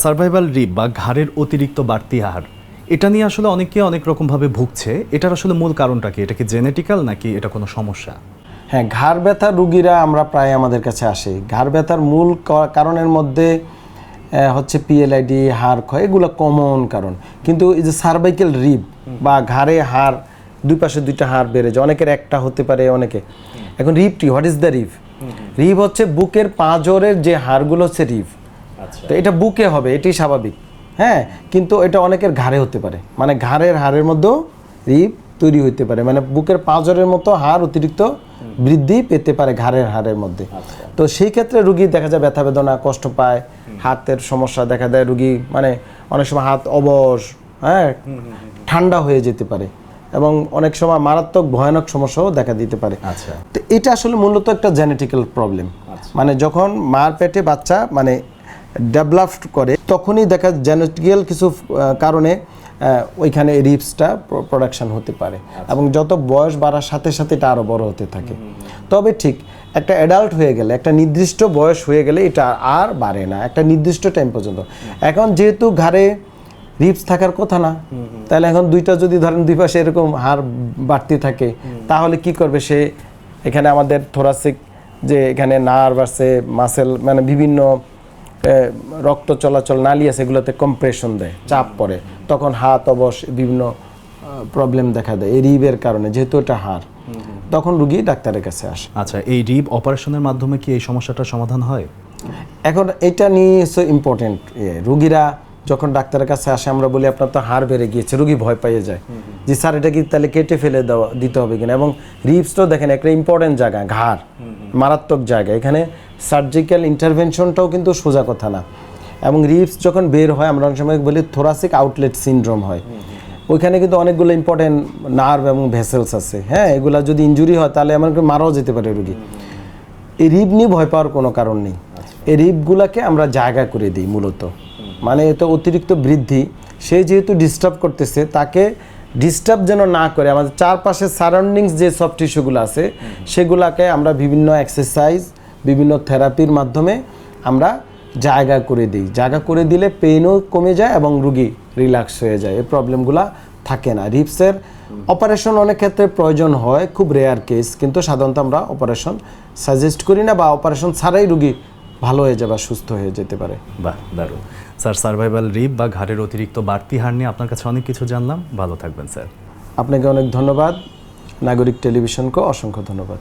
Survival rib বা ঘাড়ের অতিরিক্ত বাড়তি হাড়, এটা নিয়ে আসলে অনেকে অনেক রকমভাবে ভুগছে। এটার আসলে মূল কারণটা কি? এটা কি জেনেটিক্যাল নাকি এটা কোনো সমস্যা? হ্যাঁ, ঘাড় ব্যথার রুগীরা আমরা প্রায় আমাদের কাছে আসে। ঘাড় ব্যথার মূল কারণের মধ্যে হচ্ছে পিএলআইডি, হাড় ক্ষয়, এগুলো কমন কারণ। কিন্তু এই যে সার্ভাইকাল রিব বা ঘাড়ে হাড়, দুই পাশে দুইটা হাড় বেড়ে যায়, অনেকের একটা হতে পারে অনেকে। এখন রিবটি, what is the rib? Rib হচ্ছে বুকের পাঁজরের যে হাড়গুলো হচ্ছে রিব। তো এটা বুকে হবে, এটি স্বাভাবিক। হ্যাঁ, কিন্তু এটা অনেকের ঘাড়ে হতে পারে, মানে ঘাড়ের হাড়ের মধ্যেও রিব তৈরি হতে পারে, মানে বুকের পাঁজরের মতো হাড় অতিরিক্ত বৃদ্ধি পেতে পারে ঘাড়ের হাড়ের মধ্যে। তো সেই ক্ষেত্রে রুগী দেখা যায় ব্যথা বেদনা কষ্ট পায়, হাতের সমস্যা দেখা দেয় রুগী, মানে অনেক সময় হাত অবশ, হ্যাঁ, ঠান্ডা হয়ে যেতে পারে এবং অনেক সময় মারাত্মক ভয়ানক সমস্যাও দেখা দিতে পারে। তো এটা আসলে মূলত একটা জেনেটিক্যাল প্রবলেম। মানে যখন মার পেটে বাচ্চা মানে ডেভেলপড করে তখনই দেখা জেনেটিক্যাল কিছু কারণে ওইখানে রিবসটা প্রোডাকশন হতে পারে এবং যত বয়স বাড়ার সাথে সাথে এটা আরও বড় হতে থাকে। তবে ঠিক একটা অ্যাডাল্ট হয়ে গেলে, একটা নির্দিষ্ট বয়স হয়ে গেলে এটা আর বাড়ে না একটা নির্দিষ্ট টাইম পর্যন্ত। এখন যেহেতু ঘাড়ে রিবস থাকার কথা না, তাহলে এখন দুইটা যদি ধরেন দুই পাশে এরকম হাড় বাড়তে থাকে তাহলে কি করবে সে? এখানে আমাদের থোরাসিক যে এখানে নার্ভ আছে, মাসেল, মানে বিভিন্ন রক্ত চলাচল নালী আছে, এগুলোতে কম্প্রেশন দেয়, চাপ পড়ে, তখন হাত অবশ বিভিন্ন প্রবলেম দেখা দেয় এই রিবের কারণে, যেহেতু এটা হাড়। তখন রুগী ডাক্তারের কাছে আসে। আচ্ছা, এই রিব অপারেশনের মাধ্যমে কি এই সমস্যাটার সমাধান হয়? এখন এটা নিয়ে ইম্পর্টেন্ট, রুগীরা যখন ডাক্তারের কাছে আসে আমরা বলি আপনার তো হাড় বেড়ে গিয়েছে, রুগী ভয় পেয়ে যায় যে স্যার এটা কি তাহলে কেটে ফেলে দিতে হবে কিনা। এবং রিবসটাও দেখেন একটা ইম্পর্টেন্ট জায়গা, ঘাড় মারাত্মক জায়গা, এখানে সার্জিক্যাল ইন্টারভেনশনটাও কিন্তু সোজা কথা না। এবং রিবস যখন বের হয় আমরা অনেক সময় বলি থোরাসিক আউটলেট সিনড্রোম হয়, ওইখানে কিন্তু অনেকগুলো ইম্পর্টেন্ট নার্ভ এবং ভেসেলস আছে। হ্যাঁ, এগুলা যদি ইনজুরি হয় তাহলে এমনকি মারাও যেতে পারে রুগী। এই রিব নিয়ে ভয় পাওয়ার কোনো কারণ নেই। এই রিবগুলাকে আমরা জায়গা করে দিই মূলত, মানে এটা অতিরিক্ত বৃদ্ধি, সে যেহেতু ডিস্টার্ব করতেছে তাকে ডিস্টার্ব যেন না করে আমাদের চারপাশের সারাউন্ডিংস যে সব টিস্যুগুলো আছে সেগুলাকে আমরা বিভিন্ন এক্সারসাইজ, বিভিন্ন থেরাপির মাধ্যমে আমরা জায়গা করে দিই। জায়গা করে দিলে পেইনও কমে যায় এবং রুগী রিল্যাক্স হয়ে যায়, এই প্রবলেমগুলো থাকে না। রিবসের অপারেশন অনেক ক্ষেত্রে প্রয়োজন হয়, খুব রেয়ার কেস, কিন্তু সাধারণত আমরা অপারেশন সাজেস্ট করি না, বা অপারেশন ছাড়াই রুগী ভালো হয়ে যাবে, সুস্থ হয়ে যেতে পারে। বাহ, দারুণ স্যার। সার্ভাইভাল রিব বা ঘাড়ের অতিরিক্ত বাড়তি হাড় নিয়ে আপনার কাছে অনেক কিছু জানলাম। ভালো থাকবেন স্যার। আপনাকে অনেক ধন্যবাদ। নাগরিক টেলিভিশনকে অসংখ্য ধন্যবাদ।